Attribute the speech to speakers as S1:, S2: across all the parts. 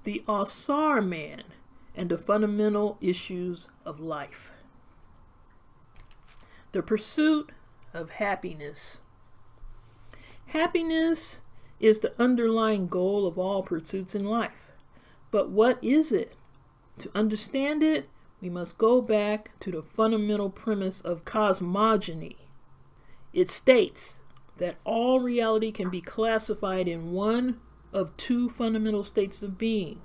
S1: The Ausar man and the fundamental issues of life. The pursuit of happiness. Happiness is the underlying goal of all pursuits in life. But what is it? To understand it, we must go back to the fundamental premise of cosmogony. It states that all reality can be classified in one of two fundamental states of being: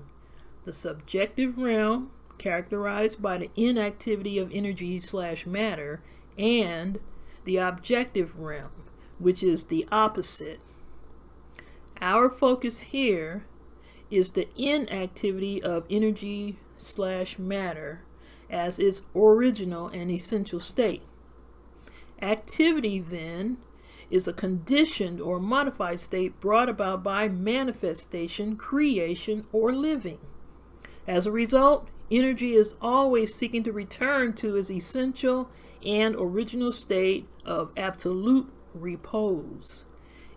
S1: the subjective realm, characterized by the inactivity of energy/matter, and the objective realm, which is the opposite. Our focus here is the inactivity of energy/matter as its original and essential state. Activity, then, is a conditioned or modified state brought about by manifestation, creation, or living. As a result, energy is always seeking to return to its essential and original state of absolute repose.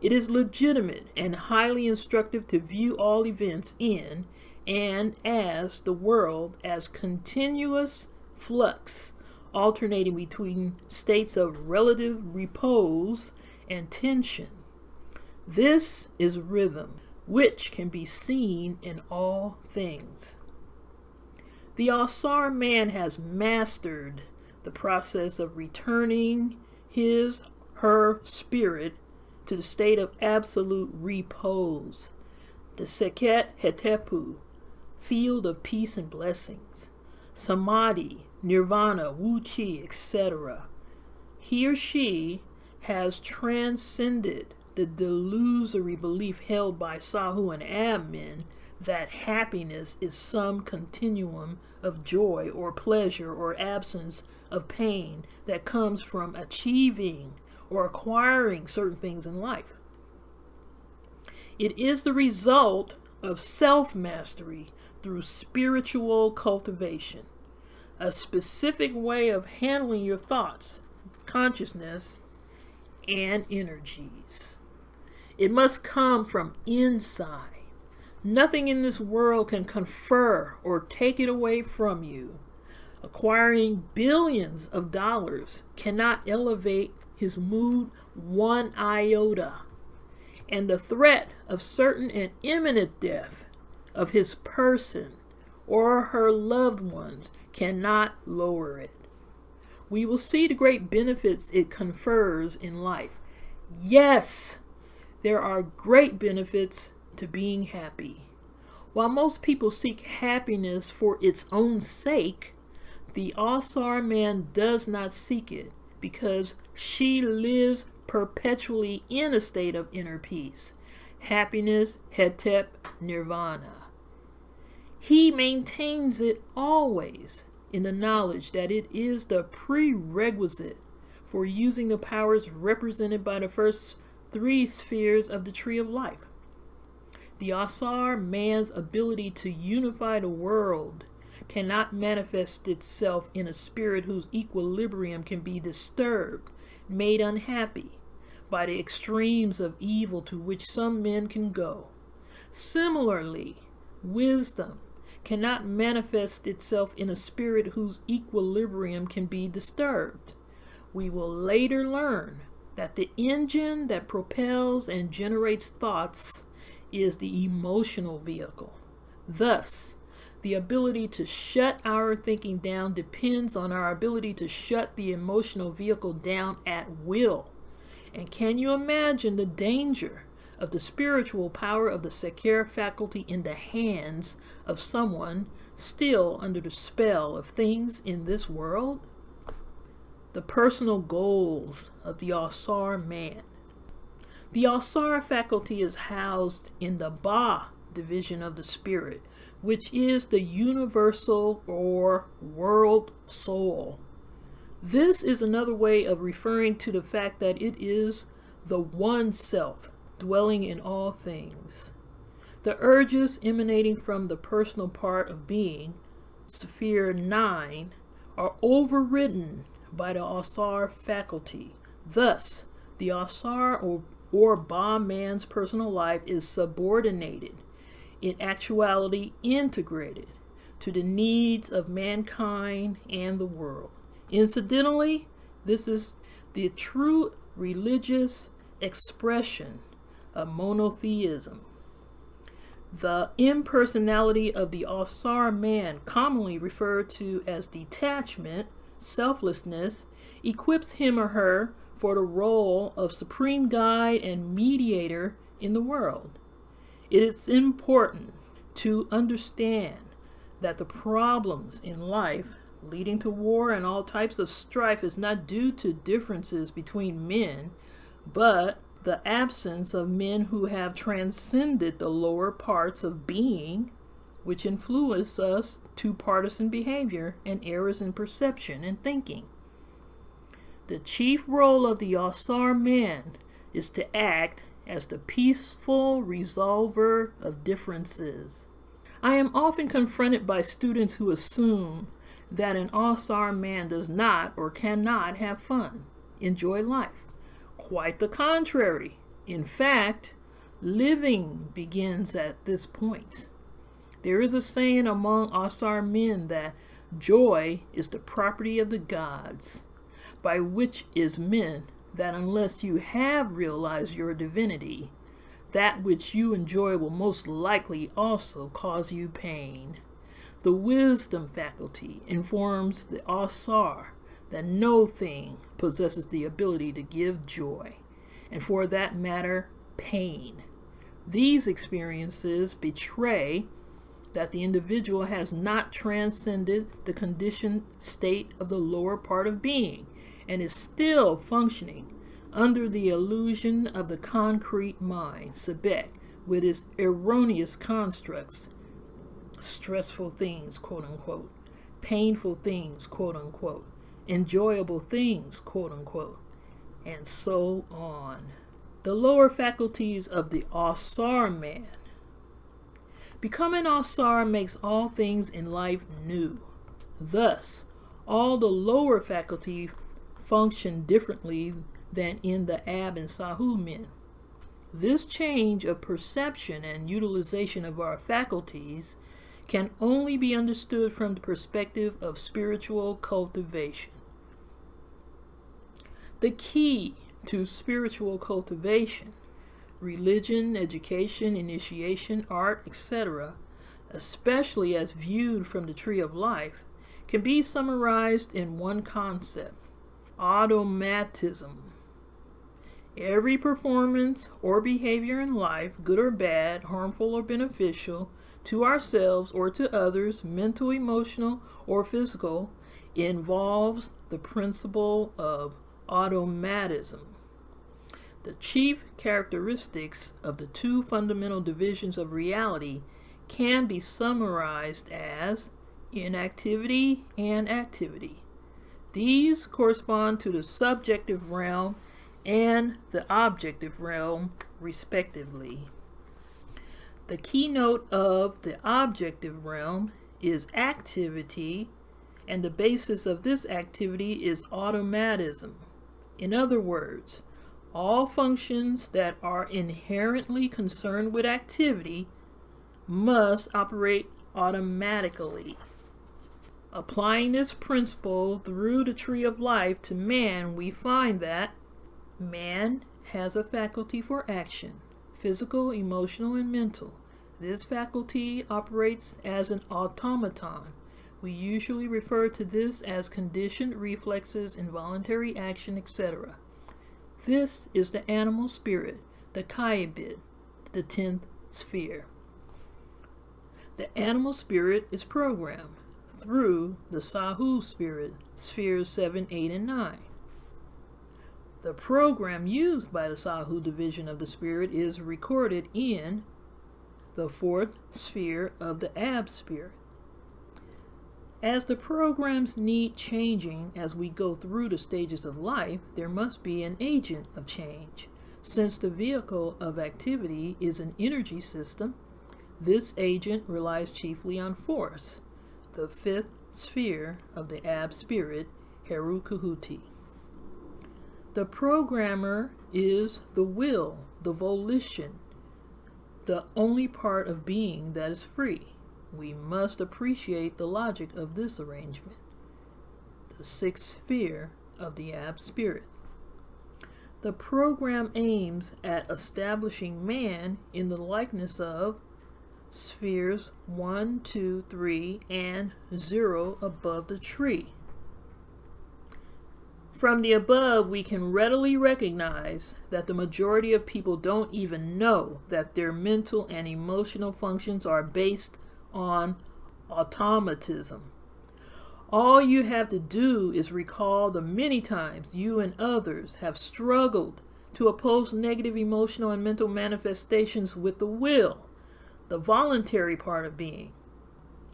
S1: It is legitimate and highly instructive to view all events in and as the world as continuous flux, alternating between states of relative repose and tension. This is rhythm, which can be seen in all things. The Ausar man has mastered the process of returning his/her spirit to the state of absolute repose, the Sekher hetepu, field of peace and blessings, samadhi, nirvana, wu chi, etc. He or she has transcended the delusory belief held by SAHU and admin that happiness is some continuum of joy or pleasure or absence of pain that comes from achieving or acquiring certain things in life. It is the result of self-mastery through spiritual cultivation, a specific way of handling your thoughts, consciousness, and energies. It must come from inside. Nothing in this world can confer or take it away from you. Acquiring billions of dollars cannot elevate his mood one iota, and the threat of certain and imminent death of his person or her loved ones cannot lower it. We will see the great benefits it confers in life. Yes, there are great benefits to being happy. While most people seek happiness for its own sake, the Ausar man does not seek it because she lives perpetually in a state of inner peace, happiness, hetep, nirvana. He maintains it always in the knowledge that it is the prerequisite for using the powers represented by the first three spheres of the tree of life. The Ausar man's ability to unify the world cannot manifest itself in a spirit whose equilibrium can be disturbed, made unhappy by the extremes of evil to which some men can go. Similarly, wisdom cannot manifest itself in a spirit whose equilibrium can be disturbed. We will later learn that the engine that propels and generates thoughts is the emotional vehicle. Thus, the ability to shut our thinking down depends on our ability to shut the emotional vehicle down at will. And can you imagine the danger of the spiritual power of the Sekher faculty in the hands of someone still under the spell of things in this world? The personal goals of the Ausar man. The Ausar faculty is housed in the Ba division of the spirit, which is the universal or world soul. This is another way of referring to the fact that it is the one self dwelling in all things. The urges emanating from the personal part of being, Sphere 9, are overridden by the Ausar faculty. Thus, the Ausar or Ba man's personal life is subordinated in actuality integrated to the needs of mankind and the world. Incidentally, this is the true religious expression of monotheism. The impersonality of the Ausar man, commonly referred to as detachment, selflessness, equips him or her for the role of supreme guide and mediator in the world. It is important to understand that the problems in life leading to war and all types of strife is not due to differences between men, but the absence of men who have transcended the lower parts of being, which influence us to partisan behavior and errors in perception and thinking. The chief role of the Ausar man is to act as the peaceful resolver of differences. I am often confronted by students who assume that an Ausar man does not or cannot have fun, enjoy life. Quite the contrary. In fact, living begins at this point. There is a saying among Ausar men that joy is the property of the gods, by which is meant that unless you have realized your divinity, that which you enjoy will most likely also cause you pain. The wisdom faculty informs the Asar that no thing possesses the ability to give joy, and for that matter, pain. These experiences betray that the individual has not transcended the conditioned state of the lower part of being, and is still functioning under the illusion of the concrete mind, Sebek, with its erroneous constructs, stressful things, quote unquote, painful things, quote unquote, enjoyable things, quote unquote, and so on. The lower faculties of the Ausar man. Becoming Ausar makes all things in life new. Thus, all the lower faculty function differently than in the Ab and SAHU men. This change of perception and utilization of our faculties can only be understood from the perspective of spiritual cultivation. The key to spiritual cultivation, religion, education, initiation, art, etc., especially as viewed from the tree of life, can be summarized in one concept: automatism. Every performance or behavior in life, good or bad, harmful or beneficial, to ourselves or to others, mental, emotional, or physical, involves the principle of automatism. The chief characteristics of the two fundamental divisions of reality can be summarized as inactivity and activity. These correspond to the subjective realm and the objective realm, respectively. The keynote of the objective realm is activity, and the basis of this activity is automatism. In other words, all functions that are inherently concerned with activity must operate automatically. Applying this principle through the tree of life to man, we find that man has a faculty for action, physical, emotional, and mental. This faculty operates as an automaton. We usually refer to this as conditioned reflexes, involuntary action, etc. This is the animal spirit, the Kaibit, the 10th sphere. The animal spirit is programmed through the SAHU spirit, spheres 7, 8, and 9. The program used by the SAHU division of the spirit is recorded in the 4th sphere of the Ab spirit. As the programs need changing as we go through the stages of life, there must be an agent of change. Since the vehicle of activity is an energy system, this agent relies chiefly on force, the 5th sphere of the Ab spirit, Heru Tehuti. The programmer is the will, the volition, the only part of being that is free. We must appreciate the logic of this arrangement. The sixth sphere of the Ab Spirit. The program aims at establishing man in the likeness of spheres 1, 2, 3, and 0 above the tree. From the above, we can readily recognize that the majority of people don't even know that their mental and emotional functions are based on automatism. All you have to do is recall the many times you and others have struggled to oppose negative emotional and mental manifestations with the will, the voluntary part of being.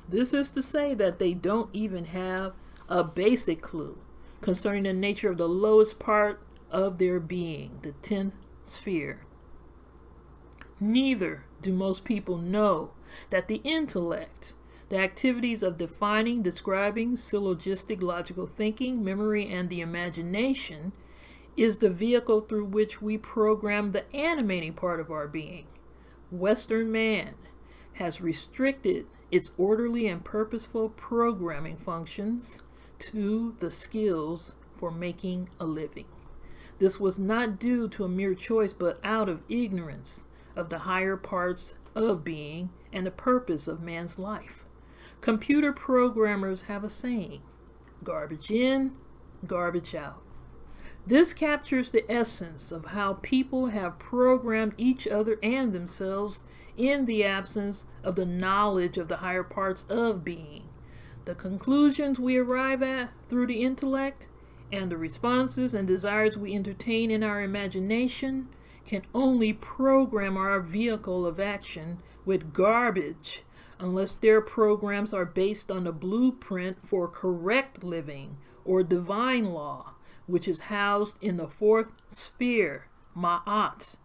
S1: This is to say that they don't even have a basic clue concerning the nature of the lowest part of their being, the 10th sphere. Neither do most people know that the intellect, the activities of defining, describing, syllogistic logical thinking, memory, and the imagination, is the vehicle through which we program the animating part of our being. Western man has restricted its orderly and purposeful programming functions to the skills for making a living. This was not due to a mere choice, but out of ignorance of the higher parts of being and the purpose of man's life. Computer programmers have a saying, garbage in, garbage out. This captures the essence of how people have programmed each other and themselves in the absence of the knowledge of the higher parts of being. The conclusions we arrive at through the intellect and the responses and desires we entertain in our imagination can only program our vehicle of action with garbage unless their programs are based on the blueprint for correct living or divine law, which is housed in the fourth sphere, Ma'at,